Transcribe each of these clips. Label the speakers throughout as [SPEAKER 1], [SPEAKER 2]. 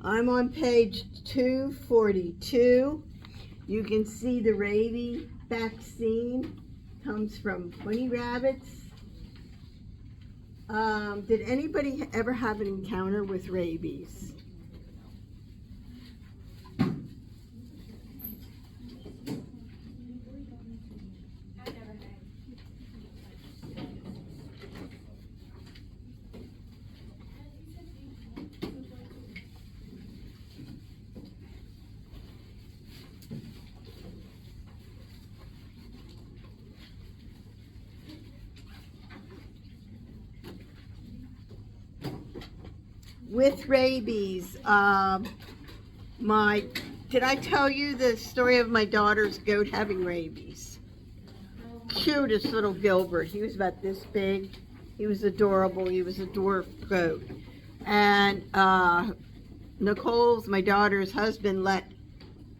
[SPEAKER 1] I'm on page 242. You can see the rabies vaccine comes from 20 rabbits. Did anybody ever have an encounter with rabies? With rabies, did I tell you the story of my daughter's goat having rabies? Cutest little Gilbert. He was about this big. He was adorable. He was a dwarf goat. And Nicole's, my daughter's husband, let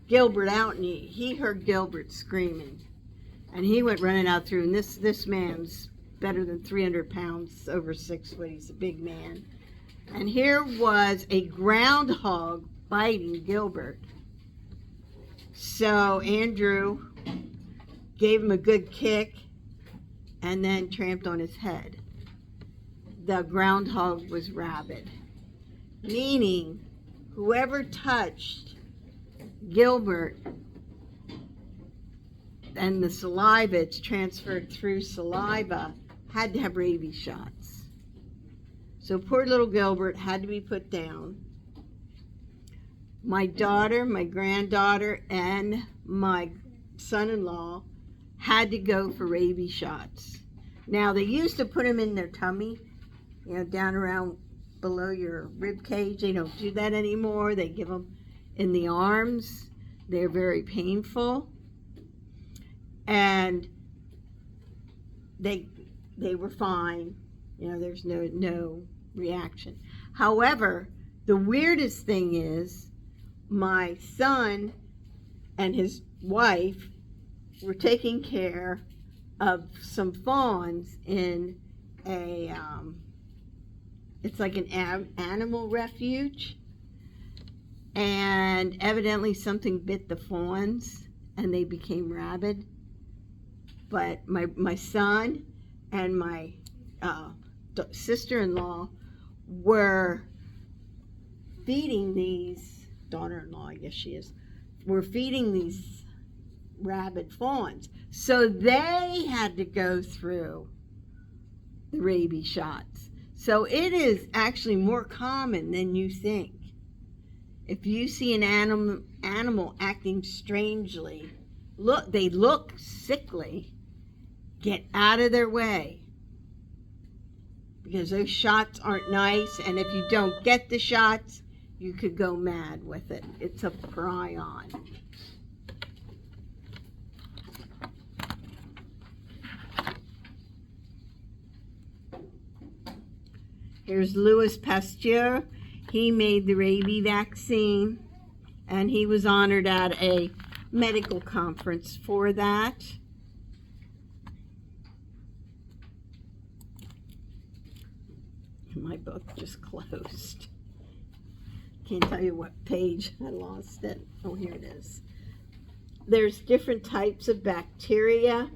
[SPEAKER 1] Gilbert out, and he heard Gilbert screaming. And he went running out through, and this man's better than 300 pounds, over 6 foot. He's a big man. And here was a groundhog biting Gilbert. So Andrew gave him a good kick and then tramped on his head. The groundhog was rabid, meaning whoever touched Gilbert and the saliva, it's transferred through saliva, had to have rabies shots. So poor little Gilbert had to be put down. My daughter, my granddaughter, and my son-in-law had to go for rabies shots. Now, they used to put them in their tummy, down around below your rib cage. They don't do that anymore. They give them in the arms. They're very painful. And they were fine. There's no reaction. However, the weirdest thing is my son and his wife were taking care of some fawns in a it's like an animal refuge, and evidently something bit the fawns and they became rabid. But my son and my sister-in-law were feeding these, daughter-in-law I guess she is, were feeding these rabid fawns. So they had to go through the rabies shots. So it is actually more common than you think. If you see an animal acting strangely, they look sickly, get out of their way. Because those shots aren't nice, and if you don't get the shots, you could go mad with it. It's a prion. Here's Louis Pasteur. He made the rabies vaccine, and he was honored at a medical conference for that. My book just closed. Can't tell you what page. I lost it. Oh, here it is. There's different types of bacteria.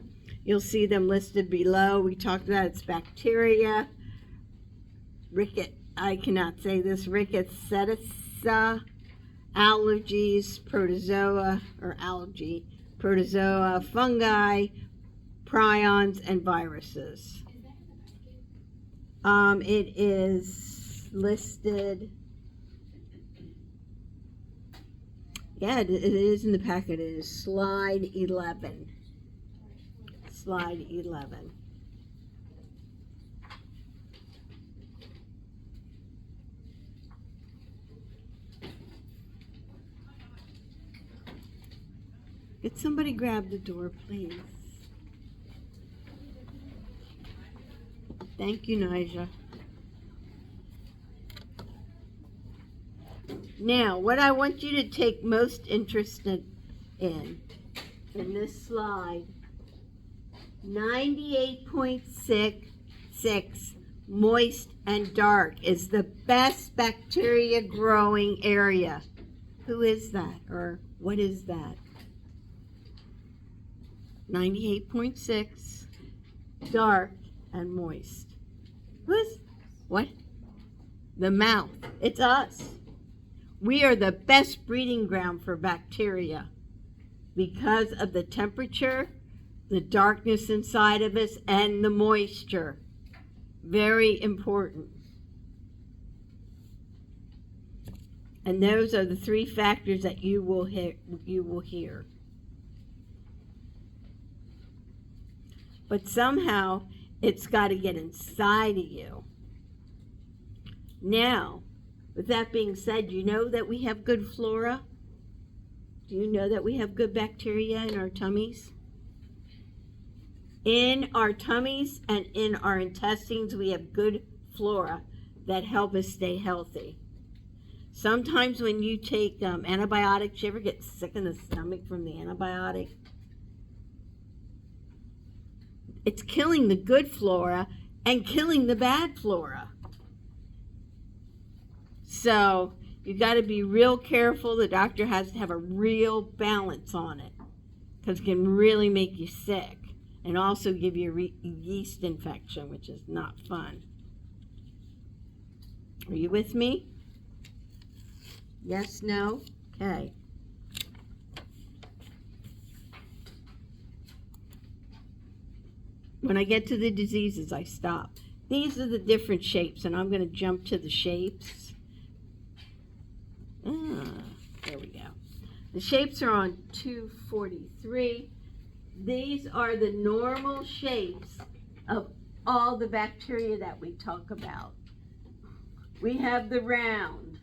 [SPEAKER 1] You'll see them listed below. We talked about it's bacteria. I cannot say this. Rickettsia, allergies, protozoa or algae, protozoa, fungi, prions, and viruses. It is listed. Yeah, it is in the packet. It is slide 11. Slide 11. Could somebody grab the door, please? Thank you, Nija. Now, what I want you to take most interest in this slide, 98.66 moist and dark is the best bacteria growing area. Who is that, or what is that? 98.6, dark and moist. Who's, what? The mouth. It's us. We are the best breeding ground for bacteria because of the temperature, the darkness inside of us, and the moisture. Very important. And those are the three factors that you will hear. But somehow it's got to get inside of you. Now, with that being said, you know that we have good flora? Do you know that we have good bacteria in our tummies? In our tummies and in our intestines, we have good flora that help us stay healthy. Sometimes when you take antibiotics, you ever get sick in the stomach from the antibiotic? It's killing the good flora and killing the bad flora. So you got to be real careful. The doctor has to have a real balance on it because it can really make you sick and also give you a yeast infection, which is not fun. Are you with me? Yes, no? Okay. When I get to the diseases, I stop. These are the different shapes, and I'm going to jump to the shapes. There we go. The shapes are on 243. These are the normal shapes of all the bacteria that we talk about. We have the round,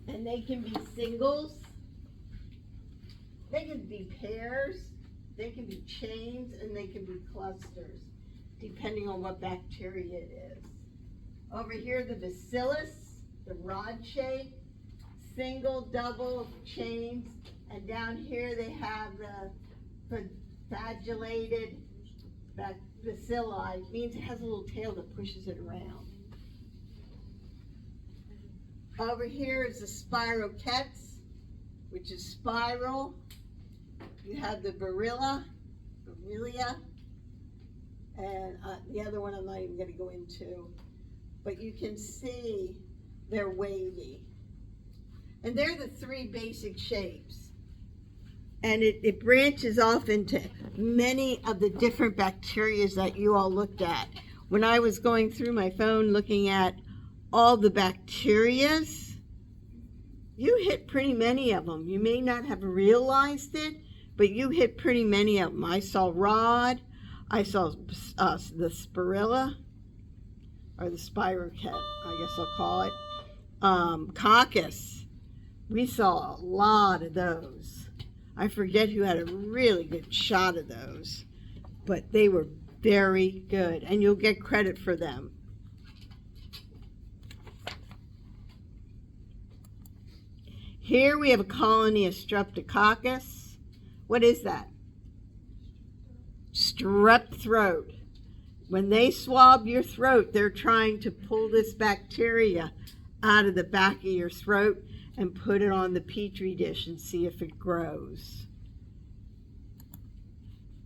[SPEAKER 1] and they can be singles, they can be pairs, they can be chains, and they can be clusters, depending on what bacteria it is. Over here, the bacillus, the rod shape, single, double, chains, and down here they have the flagellated bacilli. It means it has a little tail that pushes it around. Over here is the spirochetes, which is spiral. You have the Borrelia, and the other one I'm not even going to go into. But you can see they're wavy. And they're the three basic shapes. And it branches off into many of the different bacteria that you all looked at. When I was going through my phone looking at all the bacterias, you hit pretty many of them. You may not have realized it, but you hit pretty many of them. I saw rod, I saw the spirilla, or the spirochete, I guess I'll call it, coccus. We saw a lot of those. I forget who had a really good shot of those, but they were very good, and you'll get credit for them. Here we have a colony of Streptococcus. What is that? Strep throat. When they swab your throat, they're trying to pull this bacteria out of the back of your throat and put it on the petri dish and see if it grows.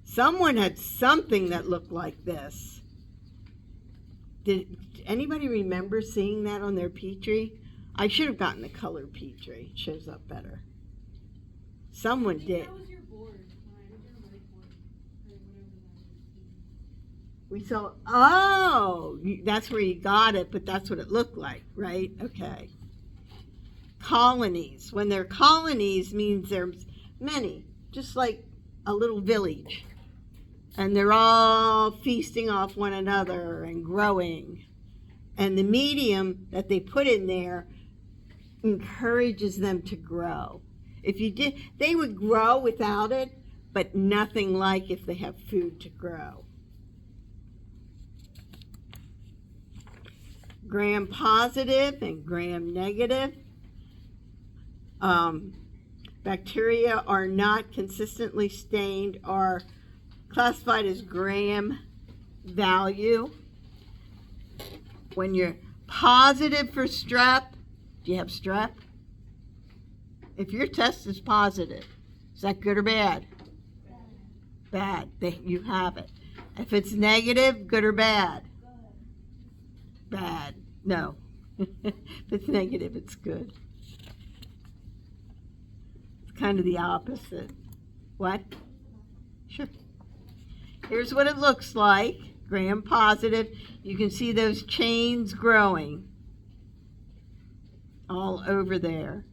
[SPEAKER 1] Someone had something that looked like this. Did anybody remember seeing that on their petri? I should have gotten the color petri. It shows up better. Someone did.
[SPEAKER 2] That was your board. Your whiteboard. Or whatever that is.
[SPEAKER 1] We saw, oh, that's where you got it, but that's what it looked like, right? Okay. Colonies. When they're colonies means there's many, just like a little village. And they're all feasting off one another and growing. And the medium that they put in there encourages them to grow. If you did, they would grow without it, but nothing like if they have food to grow. Gram positive and gram negative. Bacteria are not consistently stained or classified as gram value. When you're positive for strep, do you have strep? If your test is positive, is that good or bad? Bad. You have it. If it's negative, good or bad? Bad. No. If it's negative, it's good. It's kind of the opposite. What? Sure. Here's what it looks like. Gram positive. You can see those chains growing all over there.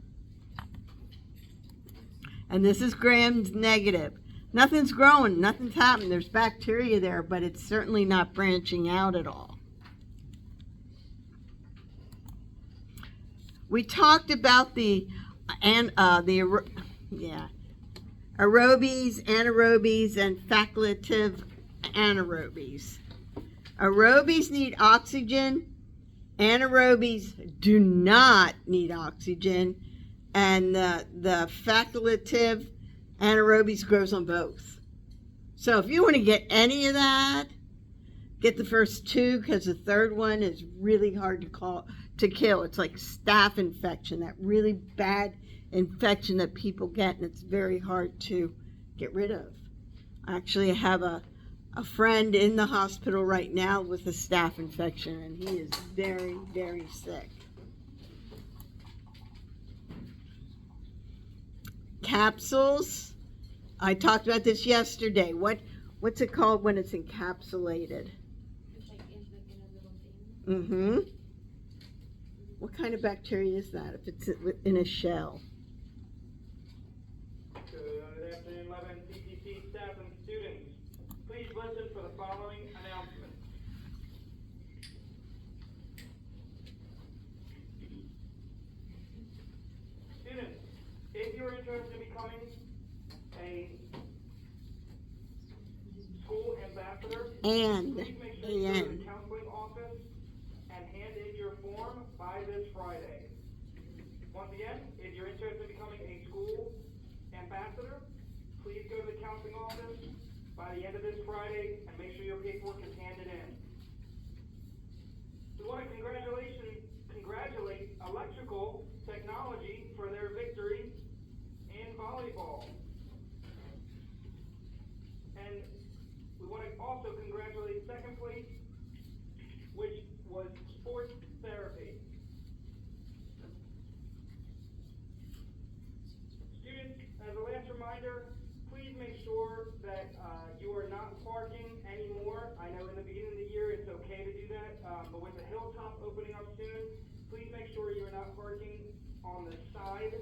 [SPEAKER 1] And this is Gram negative. Nothing's growing, nothing's happening. There's bacteria there, but it's certainly not branching out at all. We talked about the aerobes, anaerobes, and facultative anaerobes. Aerobes need oxygen. Anaerobes do not need oxygen. And the facultative anaerobes grows on both. So if you want to get any of that, get the first two, because the third one is really hard to kill. It's like staph infection, that really bad infection that people get, and it's very hard to get rid of. Actually, I have a friend in the hospital right now with a staph infection, and he is very, very sick. Capsules. I talked about this yesterday. What's it called when it's encapsulated?
[SPEAKER 2] It's like in a little thing.
[SPEAKER 1] Mm-hmm. What kind of bacteria is that if it's in a shell?
[SPEAKER 3] Good afternoon, 11 CTC staff and students. Please listen for the following announcement. Students, if you're interested in becoming a school ambassador,
[SPEAKER 1] And
[SPEAKER 3] please make sure you go to the counseling office and hand in your form by this Friday. Once again, if you're interested in becoming a school ambassador, please go to the counseling office by the end of this Friday and make sure your paperwork is handed in. We want to congratulate Electrical Technology for their victory in volleyball. And we want to also congratulate second place, which was sports therapy. Students, as a last reminder, please make sure that you are not parking anymore. I know in the beginning of the year it's okay to do that, but with the Hilltop opening up soon, please make sure you're not parking on the side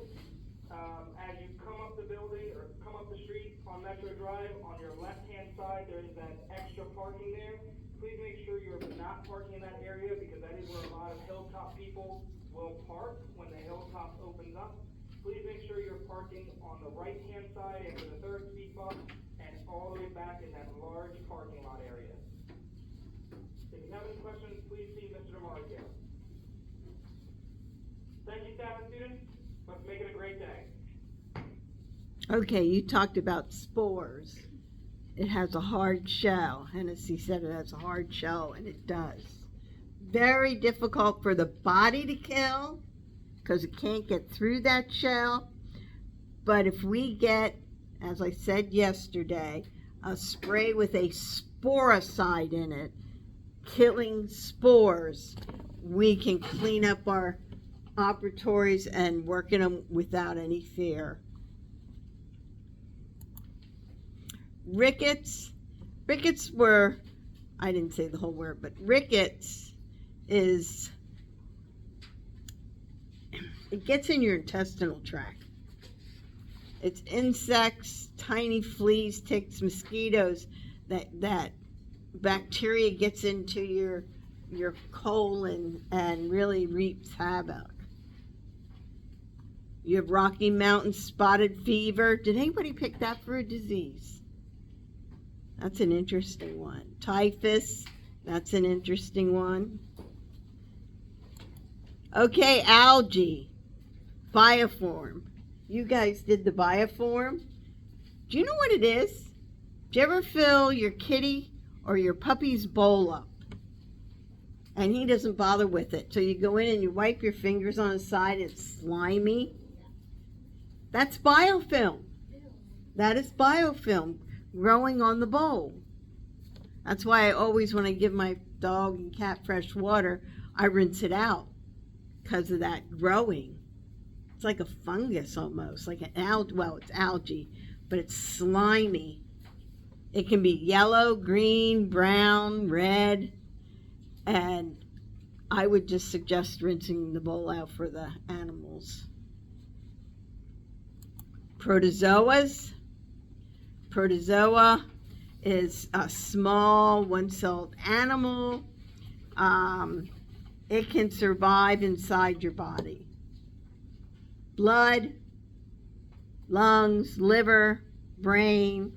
[SPEAKER 3] as you come up the building or come up the street on Metro Drive. On your left-hand side, there is that extra parking there. Please make sure you're not parking in that area, because that is where a lot of Hilltop people will park when the Hilltop opens up. Please make sure you're parking on the right-hand side after the third speed bump and all the way back in that large parking lot area. If you have any questions, please see Mr. DeMarzio. Thank you, staff and students. Let's make it a great day.
[SPEAKER 1] Okay, you talked about spores. It has a hard shell. Hennessy said it has a hard shell, and it does. Very difficult for the body to kill because it can't get through that shell. But if we get, as I said yesterday, a spray with a sporicide in it, killing spores, we can clean up our operatories and work in them without any fear. Rickets were, I didn't say the whole word, but rickets is, it gets in your intestinal tract. It's insects, tiny fleas, ticks, mosquitoes, that bacteria gets into your colon and really wreaks havoc. You have Rocky Mountain spotted fever. Did anybody pick that for a disease? That's an interesting one. Typhus, that's an interesting one. Okay, algae, biofilm. You guys did the biofilm. Do you know what it is? Do you ever fill your kitty or your puppy's bowl up and he doesn't bother with it. So you go in and you wipe your fingers on the side, it's slimy. That's biofilm. That is biofilm growing on the bowl. That's why I always, when I give my dog and cat fresh water, I rinse it out because of that growing. It's like a fungus almost, like an algae. Well, it's algae, but it's slimy. It can be yellow, green, brown, red, and I would just suggest rinsing the bowl out for the animals. Protozoas. Protozoa is a small one-celled animal. It can survive inside your body. Blood, lungs, liver, brain.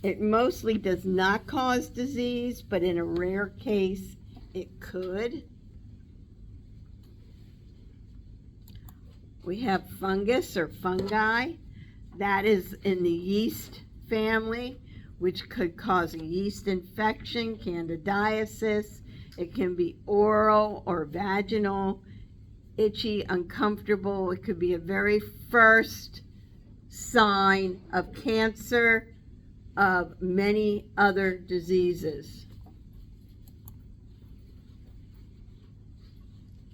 [SPEAKER 1] It mostly does not cause disease, but in a rare case, it could. We have fungus or fungi. That is in the yeast family, which could cause a yeast infection, candidiasis. It can be oral or vaginal, itchy, uncomfortable. It could be a very first sign of cancer, of many other diseases.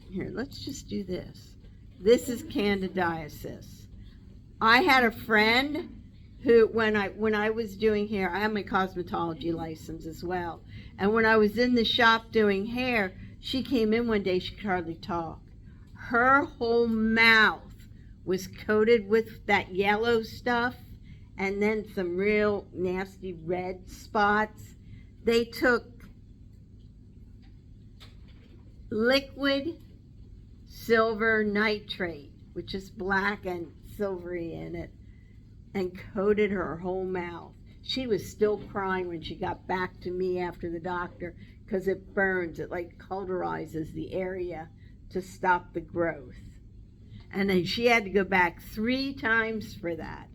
[SPEAKER 1] Here, let's just do this. This is candidiasis. I had a friend who, when I was doing hair, I have my cosmetology license as well. And when I was in the shop doing hair, she came in one day, she could hardly talk. Her whole mouth was coated with that yellow stuff and then some real nasty red spots. They took liquid silver nitrate, which is black and silvery in it, and coated her whole mouth. She was still crying when she got back to me after the doctor because it burns. It like cauterizes the area to stop the growth. And then she had to go back 3 times for that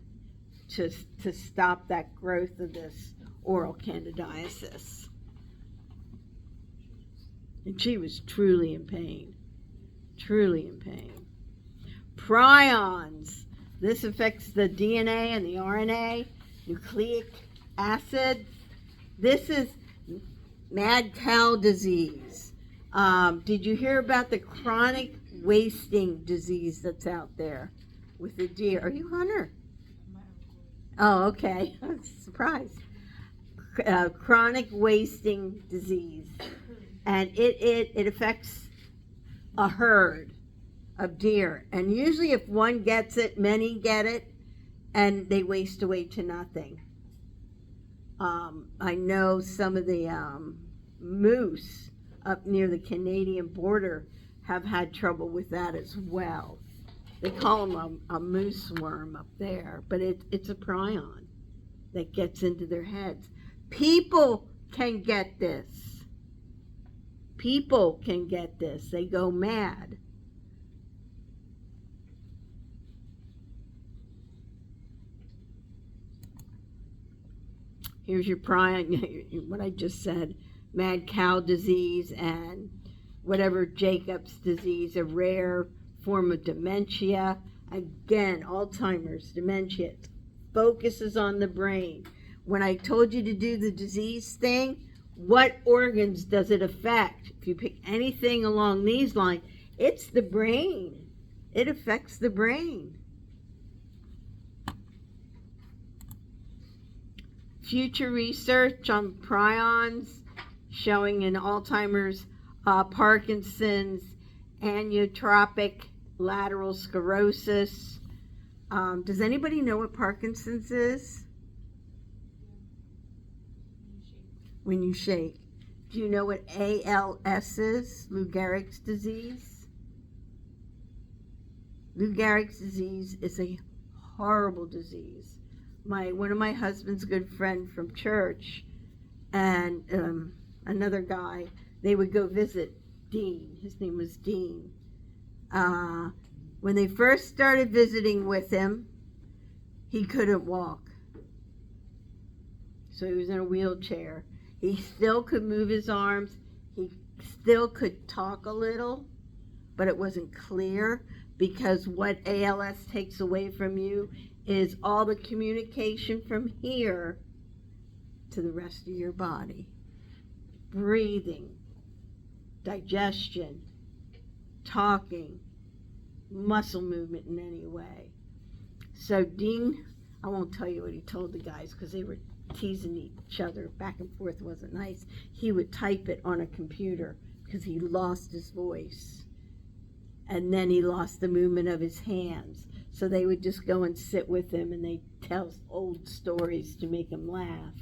[SPEAKER 1] to stop that growth of this oral candidiasis. And she was truly in pain. Truly in pain. Prions. This affects the DNA and the RNA, nucleic acid. This is mad cow disease. Did you hear about the chronic wasting disease that's out there with the deer? Are you Hunter? Oh, okay. I was surprised. Chronic wasting disease. And it affects a herd of deer. And usually if one gets it, many get it, and they waste away to nothing. I know some of the moose up near the Canadian border have had trouble with that as well. They call them a moose worm up there, but it's a prion that gets into their heads. People can get this. People can get this. They go mad. Here's your prion, what I just said, mad cow disease and whatever Jacob's disease, a rare form of dementia. Again, Alzheimer's, dementia, focuses on the brain. When I told you to do the disease thing, what organs does it affect? If you pick anything along these lines, it's the brain. It affects the brain. Future research on prions showing in Alzheimer's, Parkinson's, amyotrophic lateral sclerosis. Does anybody know what Parkinson's is? When you shake. Do you know what ALS is? Lou Gehrig's disease? Lou Gehrig's disease is a horrible disease. One of my husband's good friend from church and another guy, they would go visit Dean. His name was Dean. When they first started visiting with him, he couldn't walk. So he was in a wheelchair. He still could move his arms. He still could talk a little, but it wasn't clear, because what ALS takes away from you is all the communication from here to the rest of your body. Breathing, digestion, talking, muscle movement in any way. So Dean, I won't tell you what he told the guys because they were teasing each other back and forth. Wasn't nice. He would type it on a computer because he lost his voice, and then he lost the movement of his hands. So they would just go and sit with him, and they'd tell old stories to make him laugh.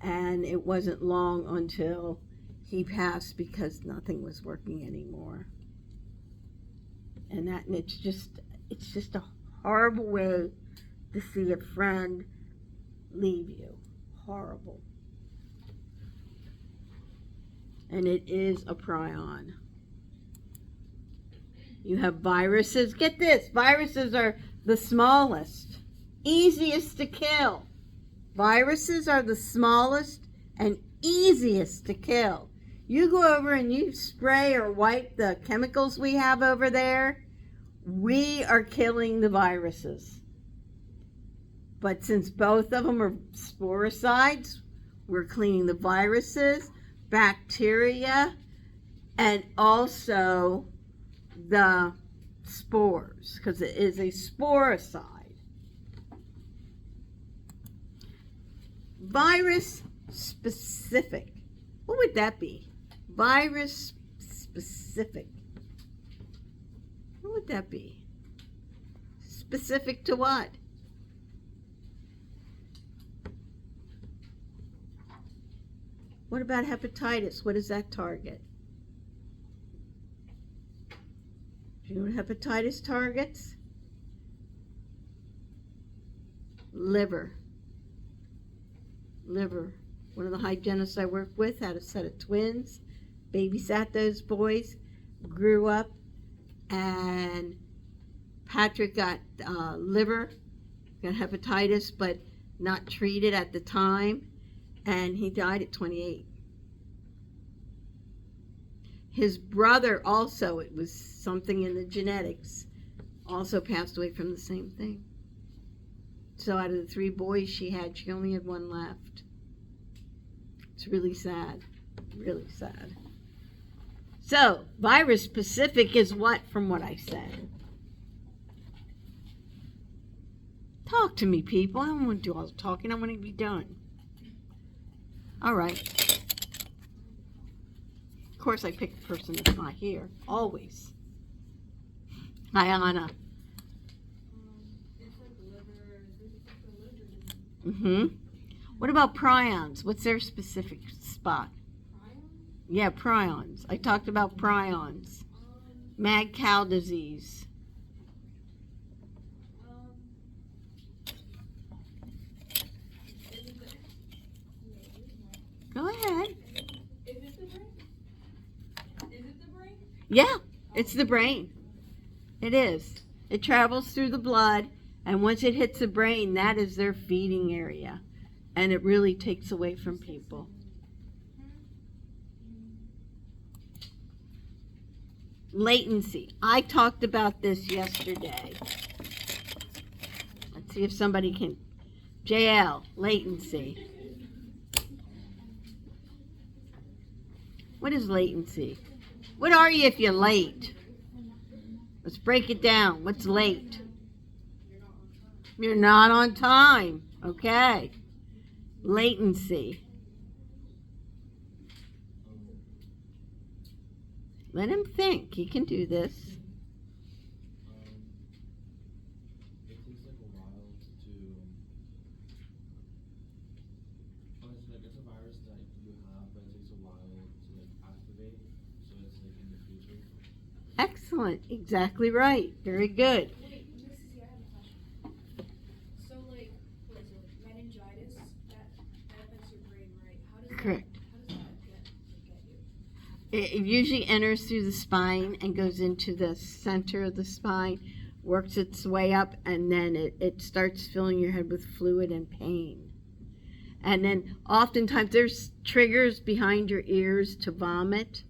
[SPEAKER 1] And it wasn't long until he passed because nothing was working anymore. And it's just a horrible way to see a friend leave you. Horrible. And it is a prion. You have viruses. Get this, viruses are the smallest, easiest to kill. Viruses are the smallest and easiest to kill. You go over and you spray or wipe the chemicals we have over there, we are killing the viruses. But since both of them are sporicides, we're cleaning the viruses, bacteria, and also the spores, because it is a sporicide. Virus specific. What would that be? Virus specific. What would that be? Specific to what? What about hepatitis? What does that target? Do you know what hepatitis targets? Liver. Liver. One of the hygienists I worked with had a set of twins, babysat those boys, grew up, and Patrick got liver, got hepatitis, but not treated at the time, and he died at 28. His brother also, it was something in the genetics, also passed away from the same thing. So out of the 3 boys she had, she only had 1 left. It's really sad, really sad. So, virus specific is what from what I said? Talk to me, people. I don't want to do all the talking. I want to be done. All right. Of course, I pick the person that's not here. Always. Hi, Anna.
[SPEAKER 2] It's like liver, the liver.
[SPEAKER 1] Mm-hmm. What about prions? What's their specific spot?
[SPEAKER 2] Prion?
[SPEAKER 1] Yeah, prions. I talked about prions. Mad cow disease.
[SPEAKER 2] Is it the,
[SPEAKER 1] Go ahead.
[SPEAKER 2] is it the brain? Is it the brain?
[SPEAKER 1] Yeah, it's the brain. It is. It travels through the blood, and once it hits the brain, that is their feeding area. And it really takes away from people. Latency. I talked about this yesterday. Let's see if somebody can. JL, latency. What is latency? What are you if you're late? Let's break it down. What's late? You're not on time. Okay. Latency. Let him think. He can do this.
[SPEAKER 4] It takes like a while to. Honestly, like it's a virus that you have, but it takes a while to like activate. So it's like in the future.
[SPEAKER 1] Excellent. Exactly right. Very good.
[SPEAKER 5] Wait, Mrs. I have a question. So, like, what is it, like meningitis? That affects your brain, right? How does
[SPEAKER 1] Correct.
[SPEAKER 5] That, how does that get you?
[SPEAKER 1] It usually enters through the spine and goes into the center of the spine, works its way up, and then it starts filling your head with fluid and pain. And then oftentimes there's triggers behind your ears to vomit.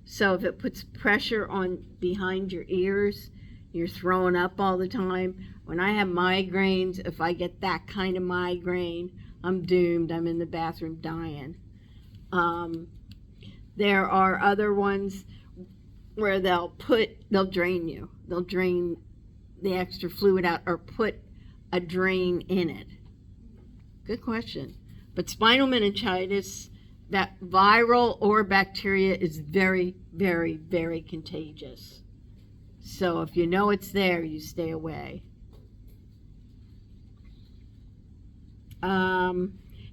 [SPEAKER 1] So if it puts pressure on behind your ears, you're throwing up all the time. When I have migraines, if I get that kind of migraine, I'm doomed. I'm in the bathroom dying. There are other ones where they'll drain you. They'll drain the extra fluid out or put a drain in it. Good question. But spinal meningitis, that viral or bacteria, is very, very, very contagious. So if you know it's there, you stay away.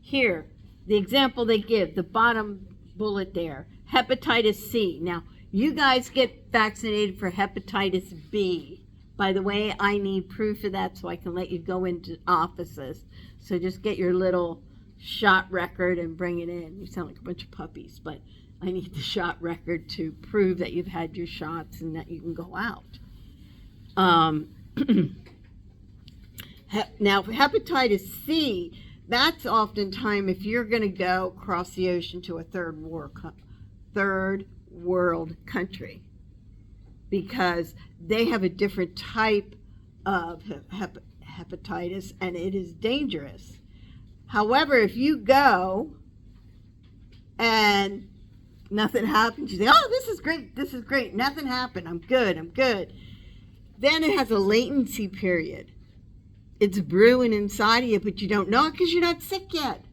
[SPEAKER 1] Here, the example they give, the bottom bullet there, hepatitis C. Now, you guys get vaccinated for hepatitis B. By the way, I need proof of that so I can let you go into offices. So just get your little shot record and bring it in. You sound like a bunch of puppies, but I need the shot record to prove that you've had your shots and that you can go out. Now, for hepatitis C, that's oftentimes if you're going to go across the ocean to a third world country, because they have a different type of hepatitis and it is dangerous. However, if you go and nothing happens, you say, oh, this is great, nothing happened, I'm good. Then it has a latency period. It's brewing inside of you, but you don't know it because you're not sick yet.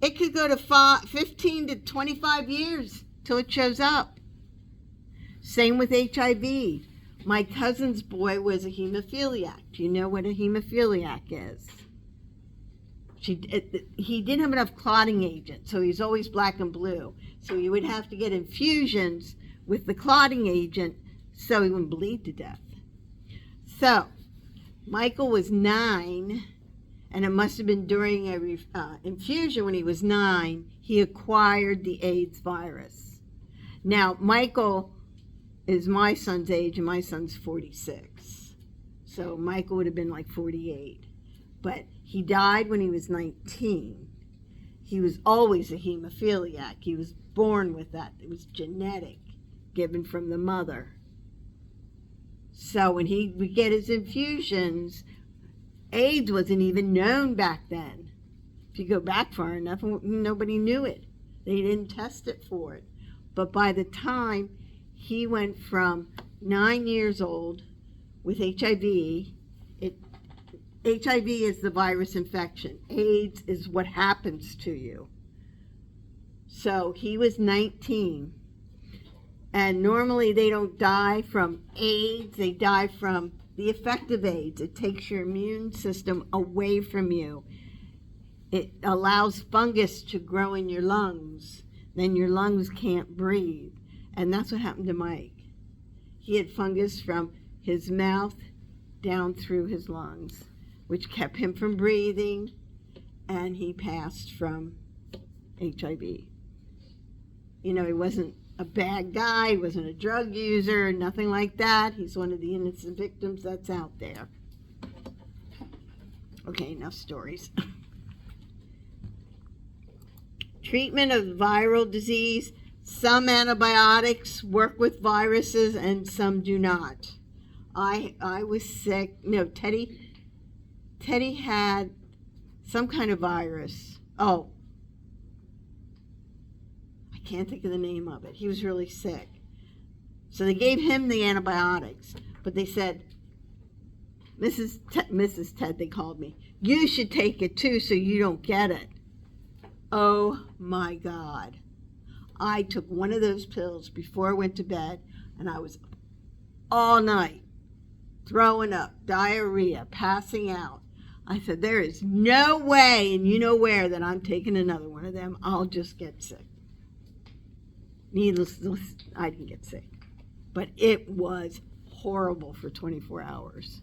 [SPEAKER 1] It could go to 15 to 25 years till it shows up. Same with HIV. My cousin's boy was a hemophiliac. Do you know what a hemophiliac is? He didn't have enough clotting agent, so he's always black and blue. So he would have to get infusions with the clotting agent so he wouldn't bleed to death. So Michael was 9, and it must have been during a infusion when he was 9, he acquired the AIDS virus. Now, Michael is my son's age, and my son's 46. So Michael would have been like 48. But he died when he was 19. He was always a hemophiliac. He was born with that. It was genetic, given from the mother. So when he would get his infusions, AIDS wasn't even known back then. If you go back far enough, nobody knew it. They didn't test it for it. But by the time he went from 9 years old with HIV, HIV is the virus infection. AIDS is what happens to you. So he was 19. And normally they don't die from AIDS, they die from the effect of AIDS. It takes your immune system away from you. It allows fungus to grow in your lungs. Then your lungs can't breathe. And that's what happened to Mike. He had fungus from his mouth down through his lungs, which kept him from breathing, and he passed from HIV. You know, he wasn't a bad guy, he wasn't a drug user, nothing like that. He's one of the innocent victims that's out there. Okay, enough stories. Treatment of viral disease. Some antibiotics work with viruses and some do not. I was sick. No, Teddy had some kind of virus. Oh, I can't think of the name of it. He was really sick. So they gave him the antibiotics, but they said, Mrs. Ted, they called me, you should take it too so you don't get it. Oh my God. I took one of those pills before I went to bed, and I was all night throwing up, diarrhea, passing out. I said, there is no way, and you know where, that I'm taking another one of them. I'll just get sick. Needless to say, I didn't get sick. But it was horrible for 24 hours.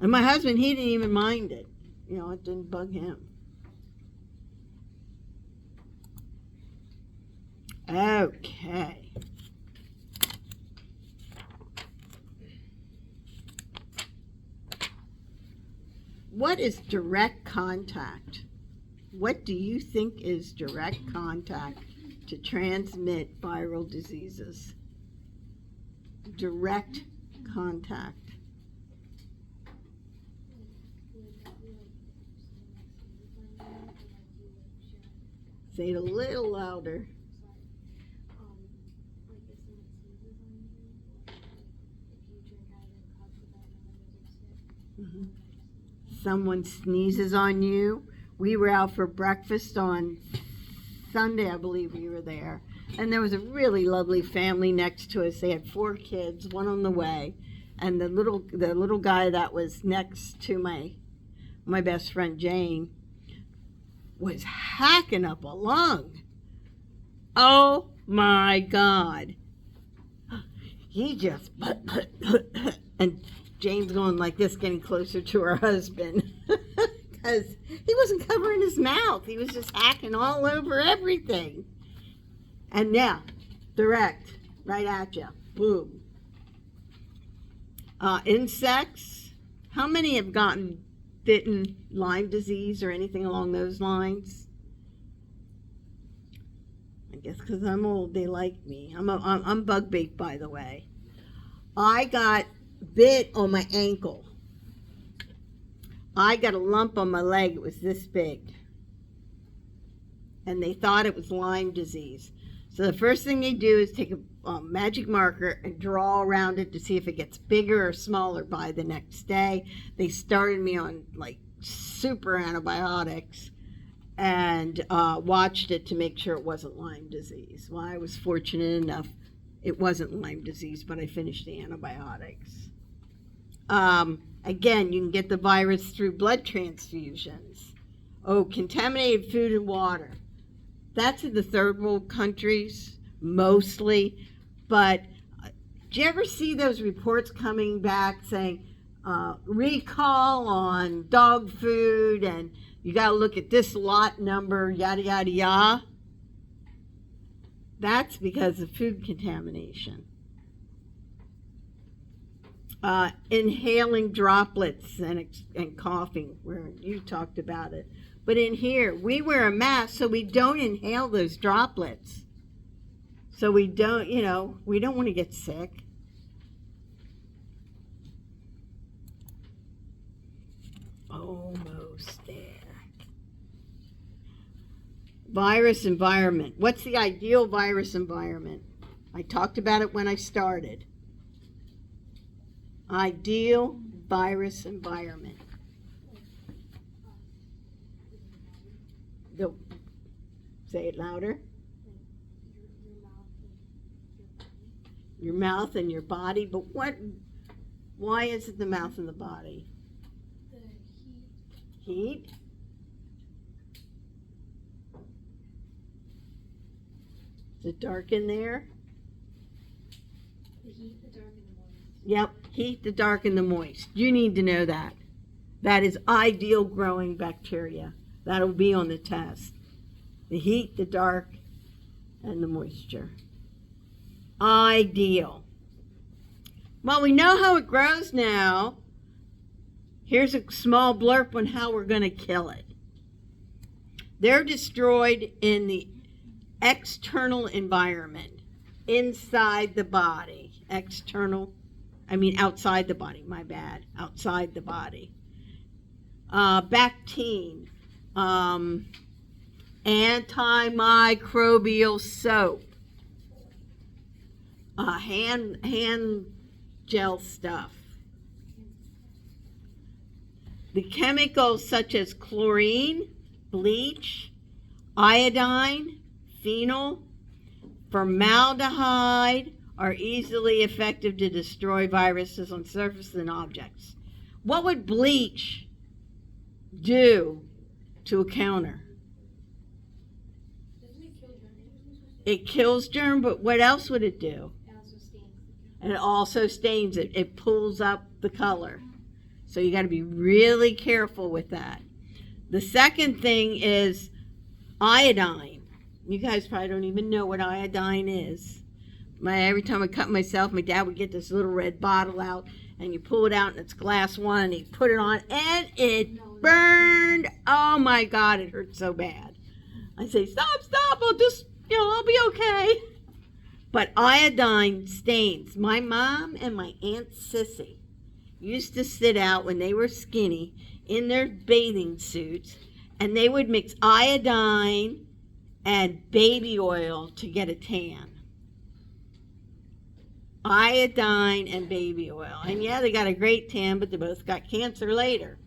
[SPEAKER 1] And my husband, he didn't even mind it. You know, it didn't bug him. Okay. What is direct contact? What do you think is direct contact to transmit viral diseases? Direct contact. Say it a little louder. Mhm. Someone sneezes on you. We were out for breakfast on Sunday, I believe we were there. And there was a really lovely family next to us. They had 4 kids, one on the way. And the little guy that was next to my best friend Jane was hacking up a lung. Oh my God. He just, and Jane's going like this, getting closer to her husband. Because he wasn't covering his mouth. He was just hacking all over everything. And now, direct, right at you. Boom. Insects. How many have gotten bitten Lyme disease or anything along those lines? I guess because I'm old, they like me. I'm bug bait, by the way. I got bit on my ankle. I got a lump on my leg. It was this big. And they thought it was Lyme disease. So the first thing they do is take a magic marker and draw around it to see if it gets bigger or smaller by the next day. They started me on like super antibiotics and watched it to make sure it wasn't Lyme disease. Well, I was fortunate enough it wasn't Lyme disease, but I finished the antibiotics. Again, you can get the virus through blood transfusions. Oh, contaminated food and water. That's in the third world countries, mostly. But do you ever see those reports coming back saying recall on dog food and you got to look at this lot number, yada, yada, yada? That's because of food contamination. Inhaling droplets and coughing, where you talked about it. But in here, we wear a mask so we don't inhale those droplets. So we don't, we don't want to get sick. Almost there. Virus environment. What's the ideal virus environment? I talked about it when I started. Ideal virus environment. Say it louder. Your mouth and your body, but why is it the mouth and the body?
[SPEAKER 5] The
[SPEAKER 1] Heat? Is it dark in there?
[SPEAKER 5] heat, the dark, and the moist.
[SPEAKER 1] Yep, heat, the dark, and the moist. You need to know that. That is ideal growing bacteria. That'll be on the test. The heat, the dark, and the moisture. Ideal. Well, we know how it grows now. Here's a small blurb on how we're going to kill it. They're destroyed in the external environment, inside the body. Outside the body, my bad. Outside the body. Bactine. Antimicrobial soap. Hand gel stuff. The chemicals such as chlorine, bleach, iodine, phenol, formaldehyde are easily effective to destroy viruses on surfaces and objects. What would bleach do to a counter?
[SPEAKER 5] Doesn't it kill germs?
[SPEAKER 1] It kills germ, but what else would it do?
[SPEAKER 5] It also stains.
[SPEAKER 1] And it also stains it. It pulls up the color. So you got to be really careful with that. The second thing is iodine. You guys probably don't even know what iodine is. Every time I cut myself, my dad would get this little red bottle out and you pull it out and it's glass one, and he put it on and it burned. Oh my God, it hurt so bad. I say, stop, I'll just, I'll be okay. But iodine stains. My mom and my Aunt Sissy used to sit out when they were skinny in their bathing suits, and they would mix iodine and baby oil to get a tan. Iodine and baby oil. And yeah, they got a great tan, but they both got cancer later.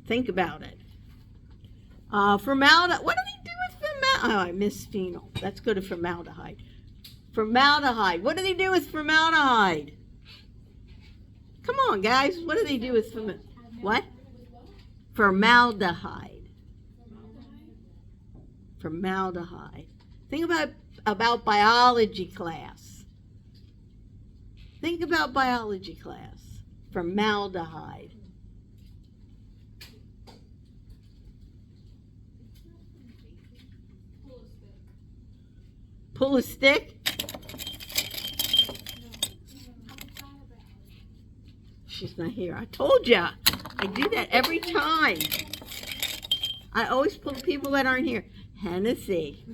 [SPEAKER 1] Think about it. Formaldehyde. What do they do with formaldehyde? Oh, I miss phenol. Let's go to formaldehyde. Formaldehyde. What do they do with formaldehyde? Come on, guys. What do they do with what? Formaldehyde. Formaldehyde. Think about biology class. Think about biology class. Formaldehyde. Pull a stick? She's not here. I told ya. I do that every time. I always pull people that aren't here. Hennessy.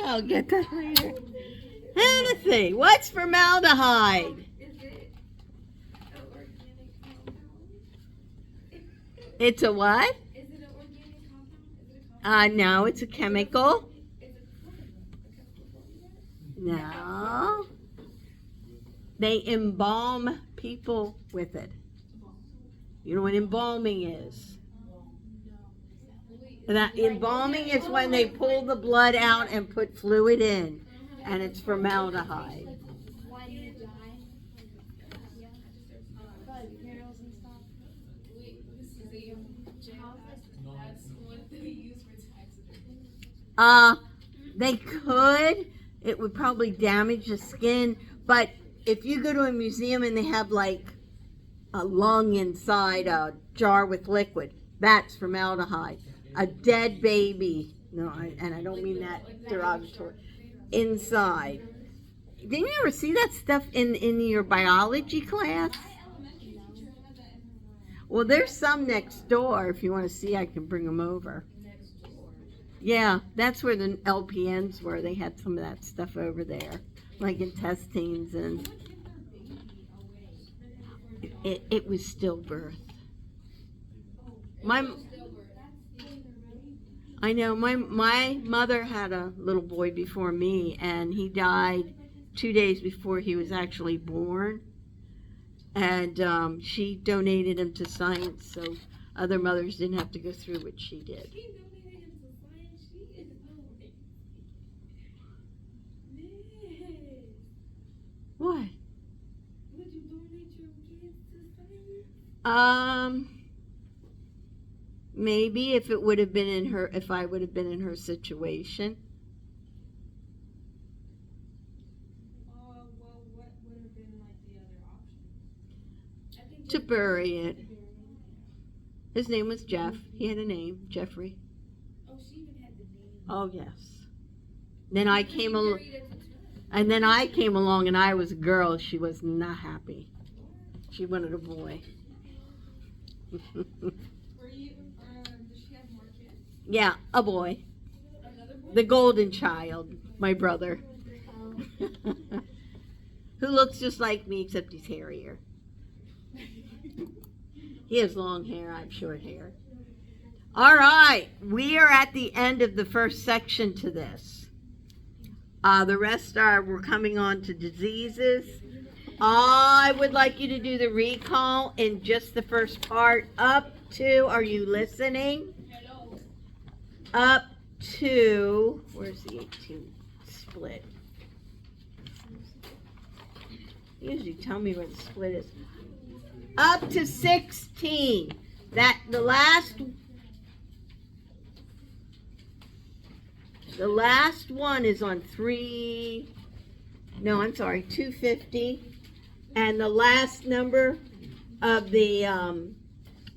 [SPEAKER 1] I'll get that later. Hennessy. What's formaldehyde?
[SPEAKER 2] Is it an organic compound?
[SPEAKER 1] It's a what?
[SPEAKER 2] Is it an organic compound? Is it a compound?
[SPEAKER 1] No, it's a chemical.
[SPEAKER 2] Is it a chemical formula?
[SPEAKER 1] No. They embalm people with it. You know what embalming is? That embalming is when they pull the blood out and put fluid in, and it's formaldehyde.
[SPEAKER 2] Why do you die? Funerals and stuff.
[SPEAKER 5] That's what they use for taxidermy.
[SPEAKER 1] They could. It would probably damage the skin, but if you go to a museum and they have like a lung inside a jar with liquid, that's formaldehyde. A dead baby, no, and I don't mean that derogatory, inside. Didn't you ever see that stuff in your biology class? Well, there's some next door. If you want to see, I can bring them over. Yeah, that's where the LPNs were. They had some of that stuff over there, like intestines and. It was stillbirth. I know my mother had a little boy before me, and he died 2 days before he was actually born. And she donated him to science, so other mothers didn't have to go through what she did.
[SPEAKER 2] She donated him to science. She is Miss.
[SPEAKER 1] What?
[SPEAKER 2] Would you donate your kids to science?
[SPEAKER 1] Maybe if it would have been if I would have been in her situation.
[SPEAKER 2] Well, what would have been like the other option?
[SPEAKER 1] To bury it. His name was Jeff. He had a name, Jeffrey.
[SPEAKER 2] Oh, she even had the name.
[SPEAKER 1] Oh yes. Then I came along, and then I came along, and I was a girl. She was not happy. She wanted a boy.
[SPEAKER 2] Were you? Does she have more kids?
[SPEAKER 1] Yeah, a boy.
[SPEAKER 2] Another boy?
[SPEAKER 1] The golden child, my brother. Who looks just like me, except he's hairier. He has long hair, I have short hair. All right, we are at the end of the first section to this. The rest we're coming on to diseases. I would like you to do the recall in just the first part up to, are you listening? Up to, where's the 18 split? Usually tell me where the split is. Up to 16. That the last one is on 250. And the last number of the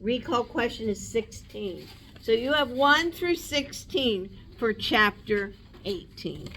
[SPEAKER 1] recall question is 16. So you have 1 through 16 for chapter 18.